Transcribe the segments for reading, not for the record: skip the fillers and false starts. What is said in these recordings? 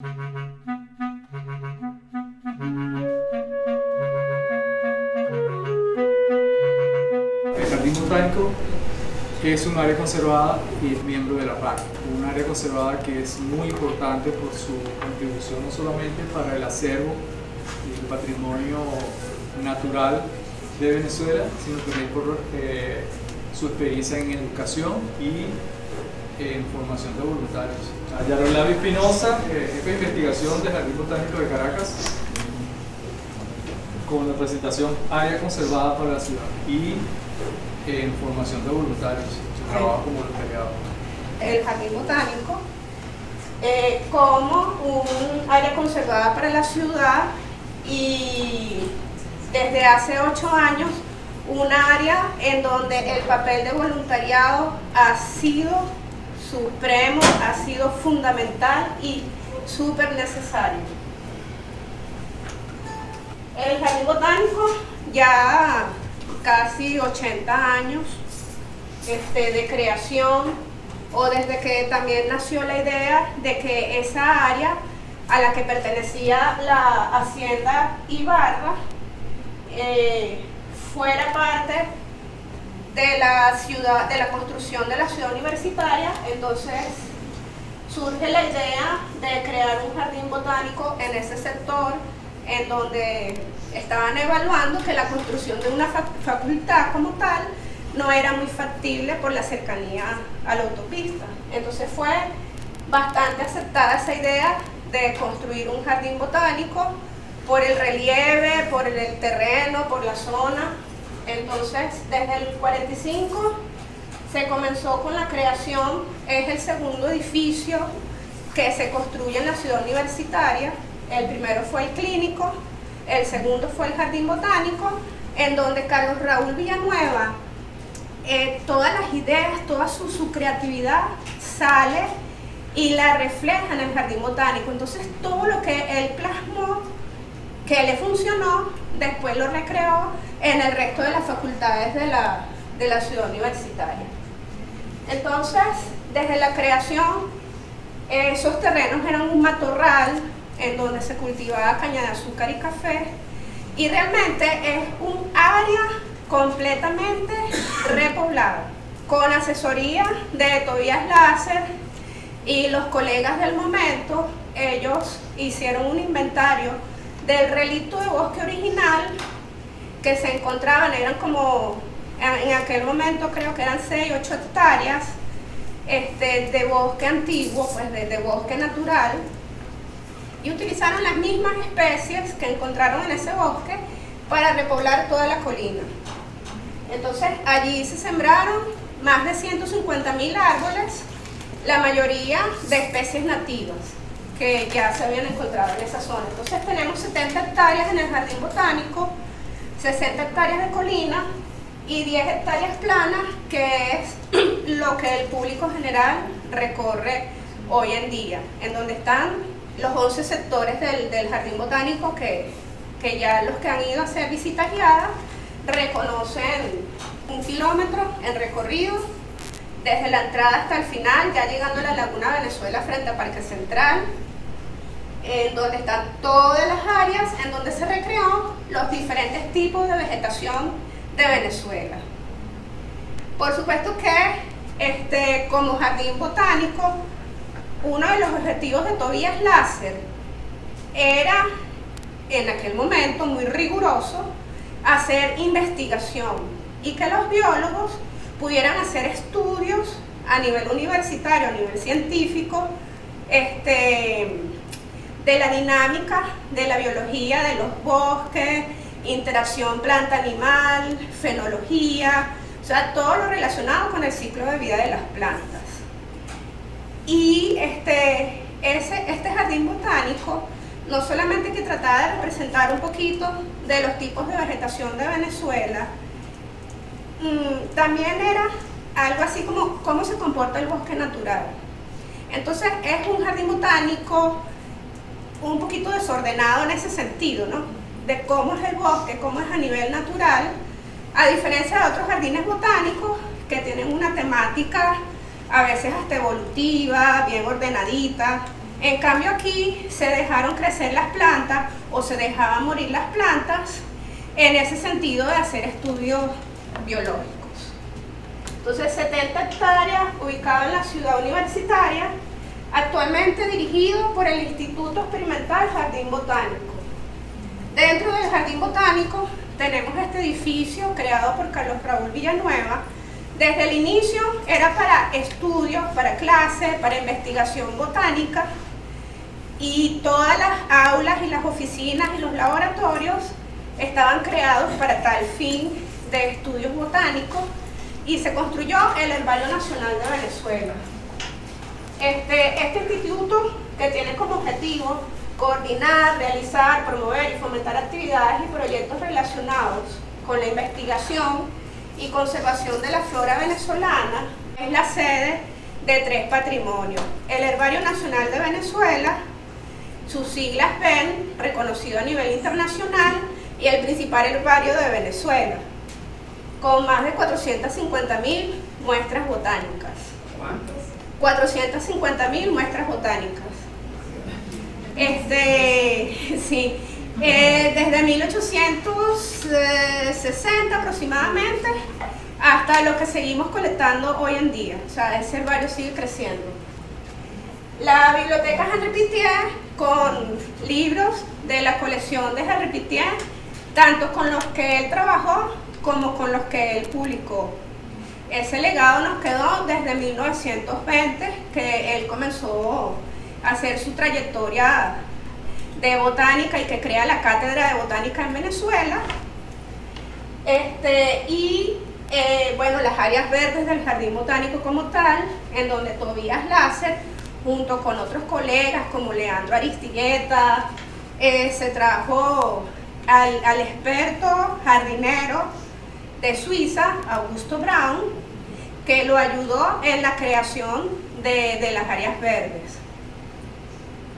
El Jardín Botánico es un área conservada y es miembro de la PAC, un área conservada que es muy importante por su contribución no solamente para el acervo y el patrimonio natural de Venezuela, sino también por su experiencia en educación y en formación de voluntarios. Yarolavi Espinosa, jefe de investigación del Jardín Botánico de Caracas, con la presentación Área Conservada para la Ciudad y en formación de voluntarios, su trabajo como voluntariado. El Jardín Botánico como un área conservada para la ciudad y desde hace 8 años un área en donde el papel de voluntariado ha sido supremo, ha sido fundamental y súper necesario. El Jardín Botánico ya casi 80 años de creación, o desde que también nació la idea de que esa área a la que pertenecía la Hacienda Ibarra fuera parte de la ciudad, de la construcción de la ciudad universitaria. Entonces surge la idea de crear un jardín botánico en ese sector, en donde estaban evaluando que la construcción de una facultad como tal no era muy factible por la cercanía a la autopista. Entonces fue bastante aceptada esa idea de construir un jardín botánico por el relieve, por el terreno, por la zona. Entonces desde el 45 se comenzó con la creación, es el segundo edificio que se construye en la ciudad universitaria. El primero fue el clínico, el segundo fue el jardín botánico, en donde Carlos Raúl Villanueva, todas las ideas, toda su creatividad sale y la refleja en el jardín botánico. Entonces todo lo que él plasmó, que le funcionó, después lo recreó en el resto de las facultades de la ciudad universitaria. Entonces, desde la creación, esos terrenos eran un matorral en donde se cultivaba caña de azúcar y café, y realmente es un área completamente repoblada, con asesoría de Tobías Láser y los colegas del momento. Ellos hicieron un inventario del relicto de bosque original que se encontraban, eran como, en aquel momento creo que eran 6 o 8 hectáreas de bosque antiguo, pues de bosque natural, y utilizaron las mismas especies que encontraron en ese bosque para repoblar toda la colina. Entonces allí se sembraron más de 150.000 árboles, la mayoría de especies nativas que ya se habían encontrado en esa zona. Entonces tenemos 70 hectáreas en el jardín botánico, 60 hectáreas de colina y 10 hectáreas planas, que es lo que el público general recorre hoy en día, en donde están los 11 sectores del jardín botánico que ya los que han ido a hacer visitas guiadas reconocen 1 kilómetro en recorrido, desde la entrada hasta el final, ya llegando a la Laguna Venezuela frente a Parque Central, en donde están todas las áreas en donde se recreó los diferentes tipos de vegetación de Venezuela. Por supuesto que como jardín botánico, uno de los objetivos de Tobías Láser era, en aquel momento muy riguroso, hacer investigación y que los biólogos pudieran hacer estudios a nivel universitario, a nivel científico, de la dinámica de la biología de los bosques, interacción planta-animal, fenología, o sea, todo lo relacionado con el ciclo de vida de las plantas. Y este jardín botánico no solamente que trataba de representar un poquito de los tipos de vegetación de Venezuela, también era algo así como cómo se comporta el bosque natural. Entonces es un jardín botánico un poquito desordenado en ese sentido, ¿no? De cómo es el bosque, cómo es a nivel natural, a diferencia de otros jardines botánicos que tienen una temática a veces hasta evolutiva, bien ordenadita, En cambio aquí se dejaron crecer las plantas o se dejaban morir las plantas en ese sentido de hacer estudios biológicos. Entonces 70 hectáreas ubicado en la ciudad universitaria, actualmente dirigido por el Instituto Experimental Jardín Botánico. Dentro del Jardín Botánico tenemos este edificio creado por Carlos Raúl Villanueva. Desde el inicio era para estudios, para clases, para investigación botánica, y todas las aulas y las oficinas y los laboratorios estaban creados para tal fin de estudios botánicos, y se construyó el Herbario Nacional de Venezuela. Este instituto, que tiene como objetivo coordinar, realizar, promover y fomentar actividades y proyectos relacionados con la investigación y conservación de la flora venezolana, es la sede de 3 patrimonios: el Herbario Nacional de Venezuela, sus siglas BEN, reconocido a nivel internacional, y el principal herbario de Venezuela, con más de 450.000 muestras botánicas. ¿Cuántas? 450.000 muestras botánicas. Sí, desde 1860 aproximadamente hasta lo que seguimos colectando hoy en día. O sea, ese herbario sigue creciendo. La biblioteca Henri Pittier, con libros de la colección de Henri Pittier, tanto con los que él trabajó como con los que él publicó. Ese legado nos quedó desde 1920, que él comenzó a hacer su trayectoria de botánica y que crea la Cátedra de Botánica en Venezuela. Bueno, las áreas verdes del Jardín Botánico como tal, en donde Tobías Lasser, junto con otros colegas como Leandro Aristigueta, se trajo al experto jardinero de Suiza, Augusto Braun, que lo ayudó en la creación de las áreas verdes.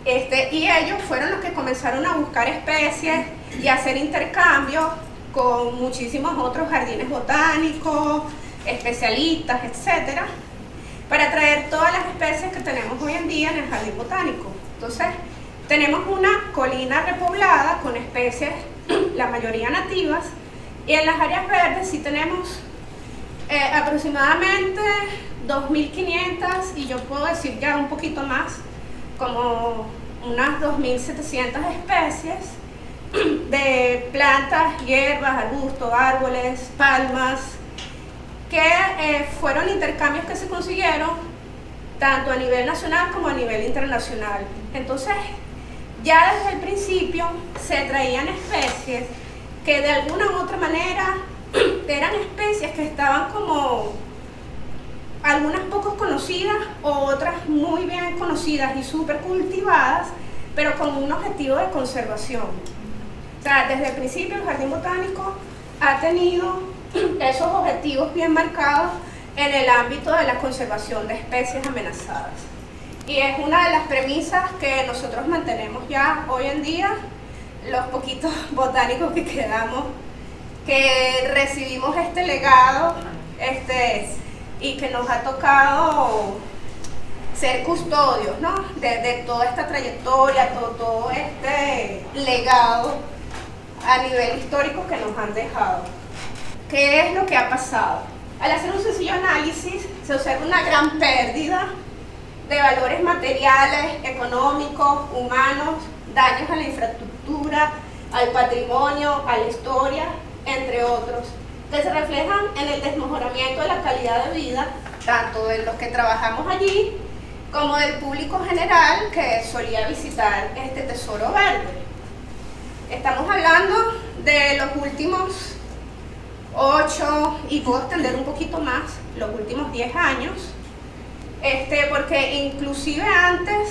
Y ellos fueron los que comenzaron a buscar especies y a hacer intercambios con muchísimos otros jardines botánicos, especialistas, etcétera, para traer todas las especies que tenemos hoy en día en el jardín botánico. Entonces, tenemos una colina repoblada con especies, la mayoría nativas, y en las áreas verdes sí tenemos aproximadamente 2.500, y yo puedo decir ya un poquito más, como unas 2.700 especies de plantas, hierbas, arbustos, árboles, palmas, que fueron intercambios que se consiguieron tanto a nivel nacional como a nivel internacional. Entonces, ya desde el principio se traían especies que de alguna u otra manera eran especies que estaban como algunas poco conocidas o otras muy bien conocidas y súper cultivadas, pero con un objetivo de conservación. O sea, desde el principio el Jardín Botánico ha tenido esos objetivos bien marcados en el ámbito de la conservación de especies amenazadas. Y es una de las premisas que nosotros mantenemos ya hoy en día, los poquitos botánicos que quedamos, que recibimos este legado y que nos ha tocado ser custodios, ¿no? de toda esta trayectoria, todo este legado a nivel histórico que nos han dejado. ¿Qué es lo que ha pasado? Al hacer un sencillo análisis se observa una gran pérdida de valores materiales, económicos, humanos, daños a la infraestructura, al patrimonio, a la historia, entre otros, que se reflejan en el desmejoramiento de la calidad de vida, tanto de los que trabajamos allí, como del público general que solía visitar este tesoro verde. Estamos hablando de los últimos 8, y puedo extender un poquito más, los últimos 10 años, porque inclusive antes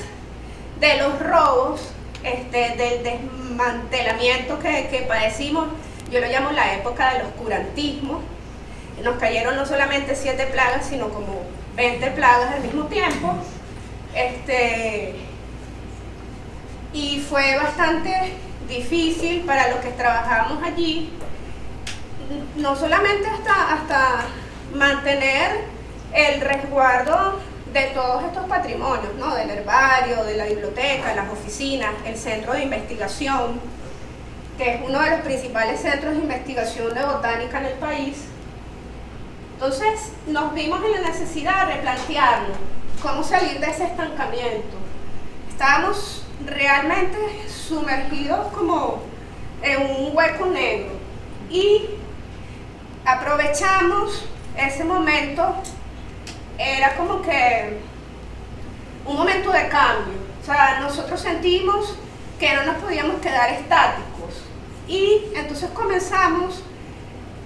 de los robos, del desmantelamiento que padecimos, yo lo llamo la época del oscurantismo, nos cayeron no solamente 7 plagas, sino como 20 plagas al mismo tiempo, y fue bastante difícil para los que trabajábamos allí, no solamente hasta mantener el resguardo de todos estos patrimonios, ¿no? Del herbario, de la biblioteca, las oficinas, el centro de investigación, que es uno de los principales centros de investigación de botánica en el país. Entonces nos vimos en la necesidad de replantearnos cómo salir de ese estancamiento. Estábamos realmente sumergidos como en un hueco negro y aprovechamos ese momento. Era como que un momento de cambio. O sea, nosotros sentimos que no nos podíamos quedar estáticos y entonces comenzamos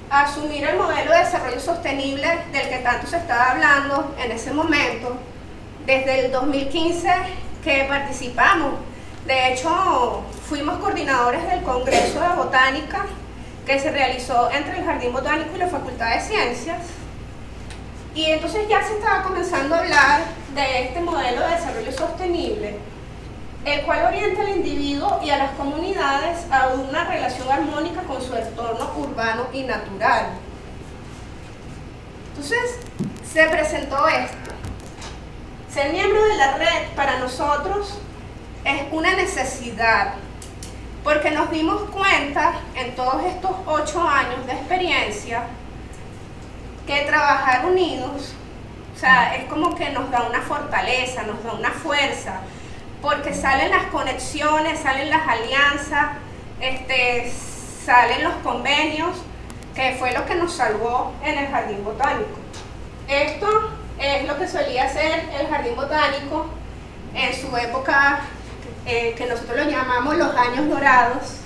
a asumir el modelo de desarrollo sostenible del que tanto se estaba hablando en ese momento, desde el 2015 que participamos. De hecho, fuimos coordinadores del Congreso de Botánica que se realizó entre el Jardín Botánico y la Facultad de Ciencias. Y entonces ya se estaba comenzando a hablar de este modelo de desarrollo sostenible, el cual orienta al individuo y a las comunidades a una relación armónica con su entorno urbano y natural. Entonces se presentó esto. Ser miembro de la red para nosotros es una necesidad, porque nos dimos cuenta en todos estos 8 años de experiencia que trabajar unidos, o sea, es como que nos da una fortaleza, nos da una fuerza, porque salen las conexiones, salen las alianzas, salen los convenios, que fue lo que nos salvó en el Jardín Botánico. Esto es lo que solía hacer el Jardín Botánico en su época, que nosotros lo llamamos los años dorados.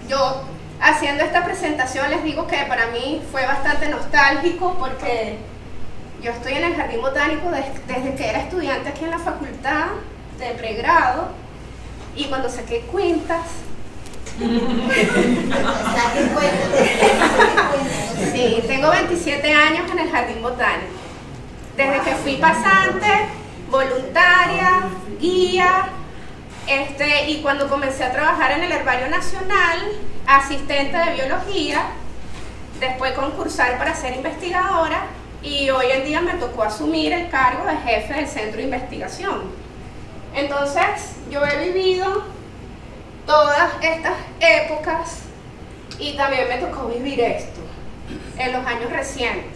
Yo, haciendo esta presentación, les digo que para mí fue bastante nostálgico porque yo estoy en el Jardín Botánico desde que era estudiante aquí en la facultad de pregrado, y cuando saqué cuentas, sí, tengo 27 años en el Jardín Botánico, desde que fui pasante, voluntaria, guía, y cuando comencé a trabajar en el Herbario Nacional, asistente de biología, después concursar para ser investigadora, y hoy en día me tocó asumir el cargo de jefe del centro de investigación. Entonces yo he vivido todas estas épocas y también me tocó vivir esto en los años recientes.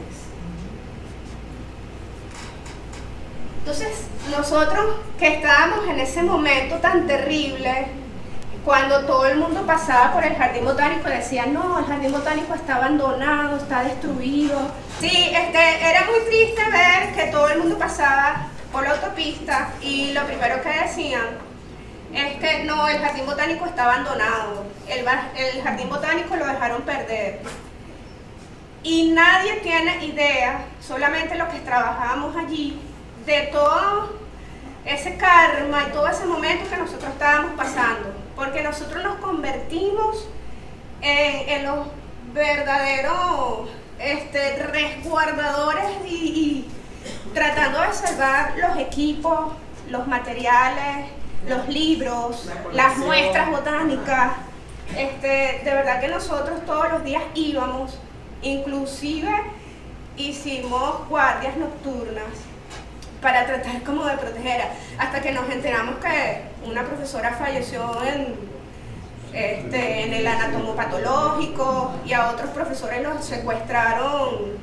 Entonces nosotros que estábamos en ese momento tan terrible, cuando todo el mundo pasaba por el Jardín Botánico y decía, no, el Jardín Botánico está abandonado, está destruido. Sí, era muy triste ver que todo el mundo pasaba por la autopista y lo primero que decían es que no, el Jardín Botánico está abandonado, el Jardín Botánico lo dejaron perder. Y nadie tiene idea, solamente los que trabajábamos allí, de todo ese karma y todo ese momento que nosotros estábamos pasando, porque nosotros nos convertimos en los verdaderos resguardadores y tratando de salvar los equipos, los materiales, los libros, las muestras botánicas. De verdad que nosotros todos los días íbamos, inclusive hicimos guardias nocturnas para tratar como de proteger, hasta que nos enteramos que una profesora falleció en el anatomopatológico y a otros profesores los secuestraron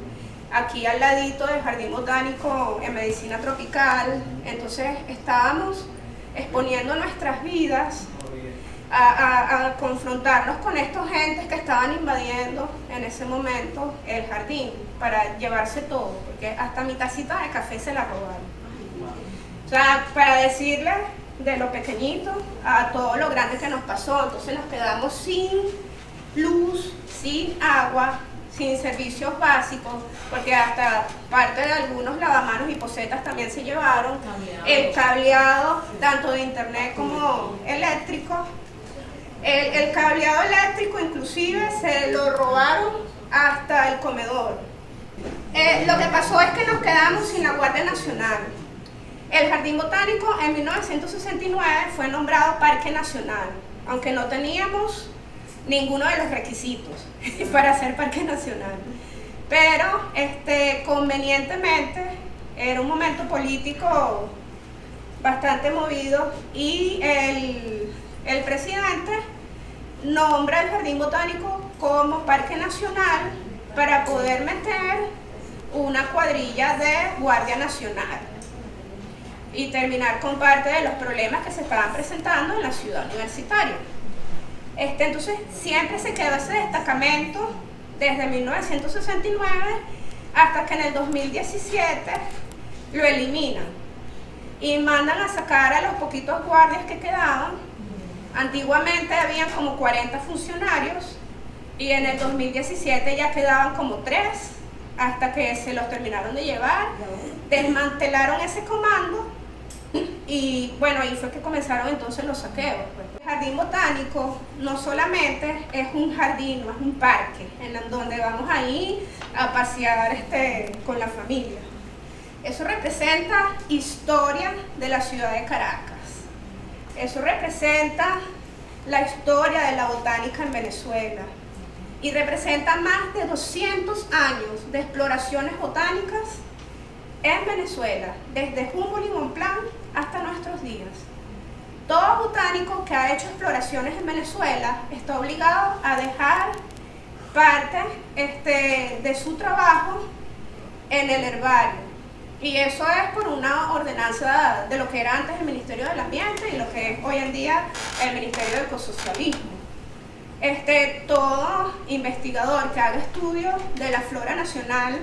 aquí al ladito del Jardín Botánico en medicina tropical. Entonces estábamos exponiendo nuestras vidas a confrontarnos con estos gentes que estaban invadiendo en ese momento el jardín para llevarse todo, porque hasta mi tacita de café se la robaron. O sea, para decirles de lo pequeñito a todo lo grande que nos pasó. Entonces nos quedamos sin luz, sin agua, sin servicios básicos, porque hasta parte de algunos lavamanos y posetas también se llevaron, el cableado tanto de internet como eléctrico. El cableado eléctrico inclusive se lo robaron hasta el comedor. Lo que pasó es que nos quedamos sin la Guardia Nacional. El Jardín Botánico en 1969 fue nombrado Parque Nacional, aunque no teníamos ninguno de los requisitos para ser Parque Nacional. Pero convenientemente Era un momento político bastante movido y el presidente nombra el Jardín Botánico como Parque Nacional para poder meter una cuadrilla de Guardia Nacional y terminar con parte de los problemas que se estaban presentando en la ciudad universitaria. Entonces siempre se quedó ese destacamento desde 1969 hasta que en el 2017 lo eliminan y mandan a sacar a los poquitos guardias que quedaban. Antiguamente habían como 40 funcionarios y en el 2017 ya quedaban como 3 hasta que se los terminaron de llevar, desmantelaron ese comando y bueno, ahí fue que comenzaron entonces los saqueos. El Jardín Botánico no solamente es un jardín, no es un parque en donde vamos a ir a pasear con la familia. Eso representa historia de la ciudad de Caracas. Eso representa la historia de la botánica en Venezuela y representa más de 200 años de exploraciones botánicas en Venezuela, desde Humboldt y Bonpland hasta nuestros días. Todo botánico que ha hecho exploraciones en Venezuela está obligado a dejar parte de su trabajo en el herbario. Y eso es por una ordenanza de lo que era antes el Ministerio del Ambiente y lo que es hoy en día el Ministerio del Ecosocialismo. Todo investigador que haga estudios de la flora nacional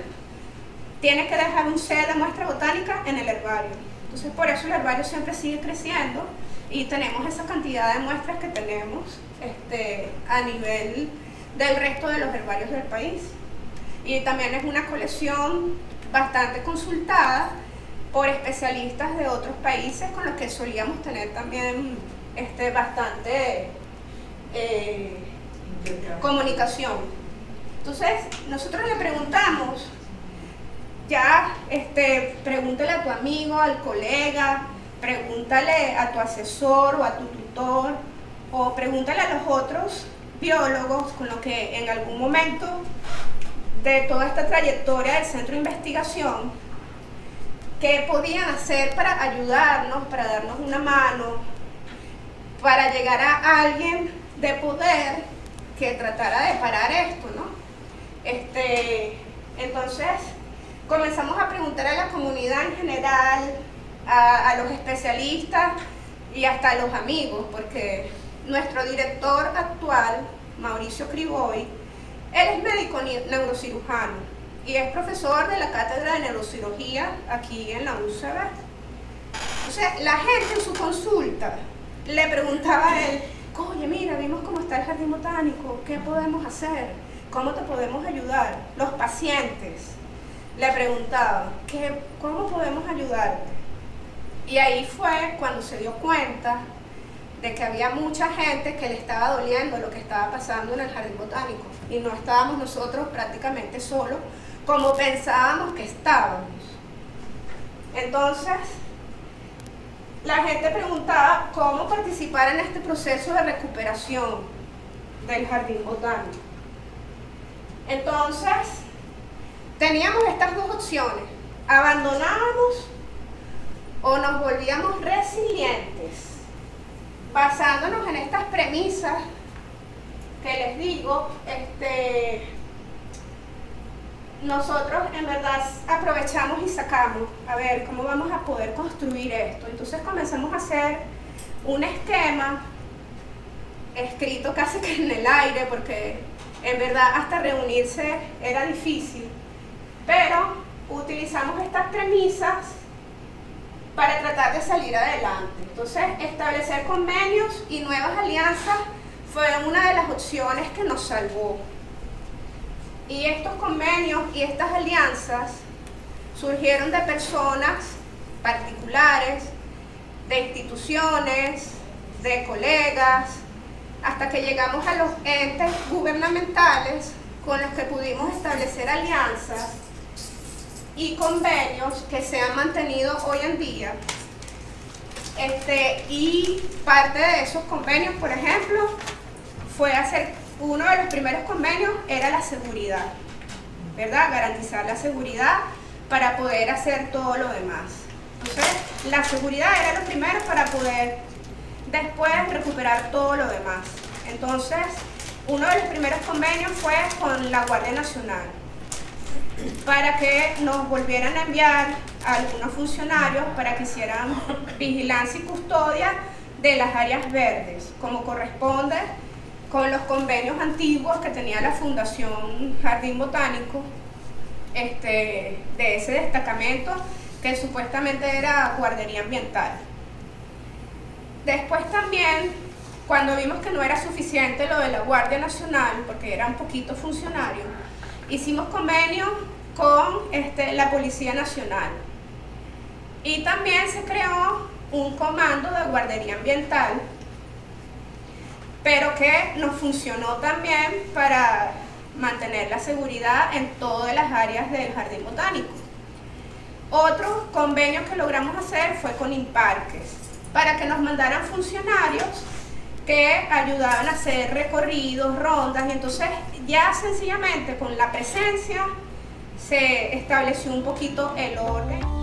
tiene que dejar un set de muestra botánica en el herbario. Entonces por eso el herbario siempre sigue creciendo y tenemos esa cantidad de muestras que tenemos a nivel del resto de los herbarios del país. Y también es una colección bastante consultada por especialistas de otros países con los que solíamos tener también bastante comunicación. Entonces nosotros le preguntamos, pregúntale a tu amigo, al colega, pregúntale a tu asesor o a tu tutor, o pregúntale a los otros biólogos con los que en algún momento de toda esta trayectoria del centro de investigación, qué podían hacer para ayudarnos, para darnos una mano, para llegar a alguien de poder que tratara de parar esto, ¿no? Entonces comenzamos a preguntar a la comunidad en general, a los especialistas y hasta a los amigos, porque nuestro director actual, Mauricio Criboy, él es médico neurocirujano y es profesor de la cátedra de neurocirugía aquí en la UCB. Entonces, la gente en su consulta le preguntaba a él, oye, mira, vimos cómo está el jardín botánico, ¿qué podemos hacer? ¿Cómo te podemos ayudar? Los pacientes le preguntaban, ¿cómo podemos ayudarte? Y ahí fue cuando se dio cuenta de que había mucha gente que le estaba doliendo lo que estaba pasando en el jardín botánico y no estábamos nosotros prácticamente solos como pensábamos que estábamos. Entonces la gente preguntaba cómo participar en este proceso de recuperación del jardín botánico. Entonces teníamos estas dos opciones: abandonábamos o nos volvíamos resilientes, basándonos en estas premisas que les digo. Nosotros en verdad aprovechamos y sacamos a ver cómo vamos a poder construir esto. Entonces comenzamos a hacer un esquema escrito casi que en el aire, porque en verdad hasta reunirse era difícil, pero utilizamos estas premisas para tratar de salir adelante. Entonces, establecer convenios y nuevas alianzas fue una de las opciones que nos salvó. Y estos convenios y estas alianzas surgieron de personas particulares, de instituciones, de colegas, hasta que llegamos a los entes gubernamentales con los que pudimos establecer alianzas y convenios que se han mantenido hoy en día. Y parte de esos convenios, por ejemplo, fue uno de los primeros convenios era la seguridad, ¿verdad? Garantizar la seguridad para poder hacer todo lo demás. Entonces, la seguridad era lo primero para poder después recuperar todo lo demás. Entonces, uno de los primeros convenios fue con la Guardia Nacional para que nos volvieran a enviar a algunos funcionarios para que hicieran vigilancia y custodia de las áreas verdes, como corresponde con los convenios antiguos que tenía la Fundación Jardín Botánico, de ese destacamento que supuestamente era guardería ambiental. Después también, cuando vimos que no era suficiente lo de la Guardia Nacional, porque eran poquitos funcionarios, hicimos convenio con la Policía Nacional. Y también se creó un comando de guardería ambiental, pero que nos funcionó también para mantener la seguridad en todas las áreas del Jardín Botánico. Otro convenio que logramos hacer fue con Imparques, para que nos mandaran funcionarios que ayudaban a hacer recorridos, rondas, y entonces ya sencillamente con la presencia se estableció un poquito el orden.